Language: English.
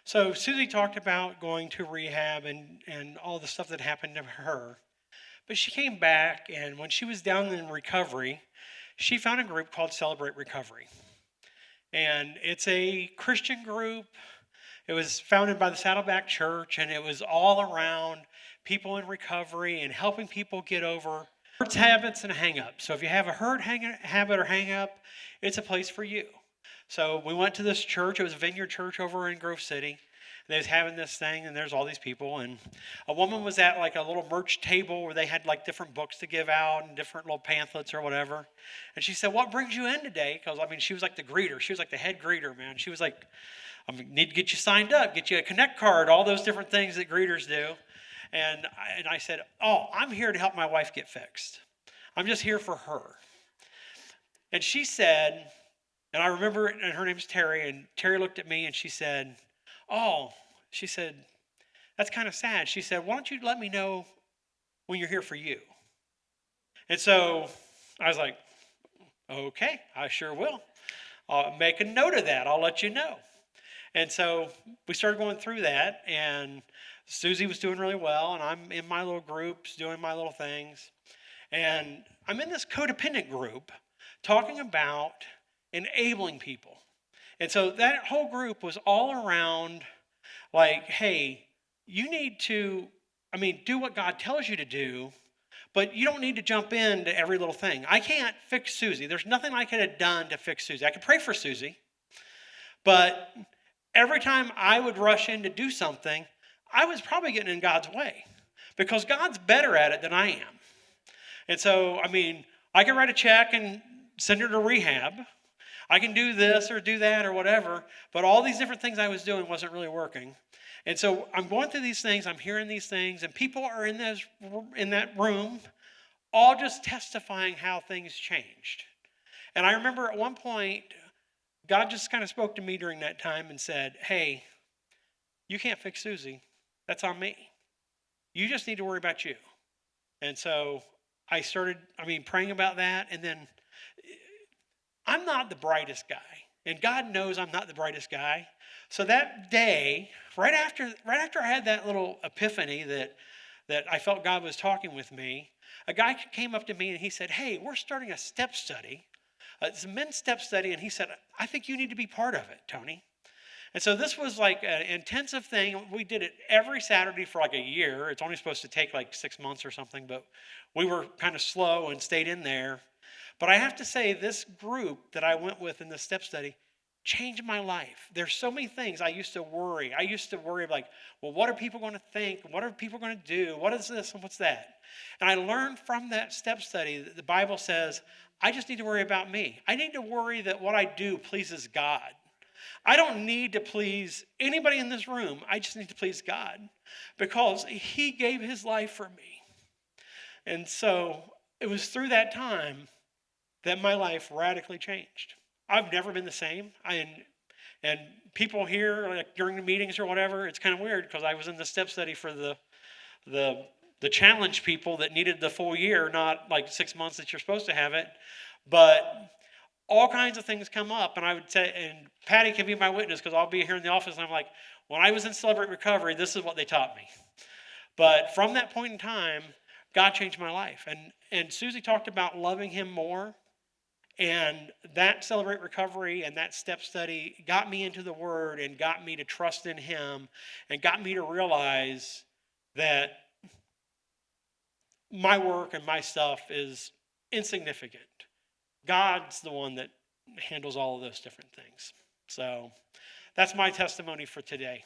So Susie talked about going to rehab and all the stuff that happened to her. But she came back, and when she was down in recovery, she found a group called Celebrate Recovery. And it's a Christian group. It was founded by the Saddleback Church, and it was all around people in recovery and helping people get over hurts, habits, and hang-ups. So if you have a habit or hang-up, it's a place for you. So we went to this church. It was a Vineyard Church over in Grove City. They was having this thing, and there's all these people. And a woman was at like a little merch table where they had like different books to give out and different little pamphlets or whatever. And she said, "What brings you in today?" Because I mean, she was like the greeter. She was like the head greeter, man. She was like, "I need to get you signed up, get you a Connect card, all those different things that greeters do." And I said, "Oh, I'm here to help my wife get fixed. I'm just here for her." And she said, and I remember, and her name's Terry, and Terry looked at me and she said, "Oh," she said, "that's kind of sad." She said, "Why don't you let me know when you're here for you?" And so I was like, "Okay, I sure will. I'll make a note of that. I'll let you know." And so we started going through that, and Susie was doing really well, and I'm in my little groups doing my little things. And I'm in this codependent group talking about enabling people. And so that whole group was all around like, hey, you need to, do what God tells you to do, but you don't need to jump into every little thing. I can't fix Susie. There's nothing I could have done to fix Susie. I could pray for Susie, but every time I would rush in to do something, I was probably getting in God's way because God's better at it than I am. And so, I can write a check and send her to rehab. I can do this or do that or whatever, but all these different things I was doing wasn't really working. And so I'm going through these things, I'm hearing these things, and people are in that room all just testifying how things changed. And I remember at one point, God just kind of spoke to me during that time and said, "Hey, you can't fix Susie. That's on me. You just need to worry about you." And so I started, praying about that. And then I'm not the brightest guy. And God knows I'm not the brightest guy. So that day, right after I had that little epiphany that I felt God was talking with me, a guy came up to me and he said, "Hey, we're starting a step study. It's a men's step study." And he said, "I think you need to be part of it, Tony." And so this was like an intensive thing. We did it every Saturday for like a year. It's only supposed to take like 6 months or something, but we were kind of slow and stayed in there. But I have to say, this group that I went with in the step study changed my life. There's so many things I used to worry. I used to worry like, well, what are people going to think? What are people going to do? What is this and what's that? And I learned from that step study that the Bible says, I just need to worry about me. I need to worry that what I do pleases God. I don't need to please anybody in this room. I just need to please God because He gave His life for me. And so it was through that time that my life radically changed. I've never been the same. And people here, like during the meetings or whatever, it's kind of weird because I was in the step study for the the challenge people that needed the full year, not like 6 months that you're supposed to have it. But all kinds of things come up, and I would say, and Patty can be my witness because I'll be here in the office, and I'm like, when I was in Celebrate Recovery, this is what they taught me. But from that point in time, God changed my life, and Susie talked about loving Him more. And that Celebrate Recovery and that step study got me into the Word and got me to trust in Him and got me to realize that my work and my stuff is insignificant. God's the one that handles all of those different things. So that's my testimony for today.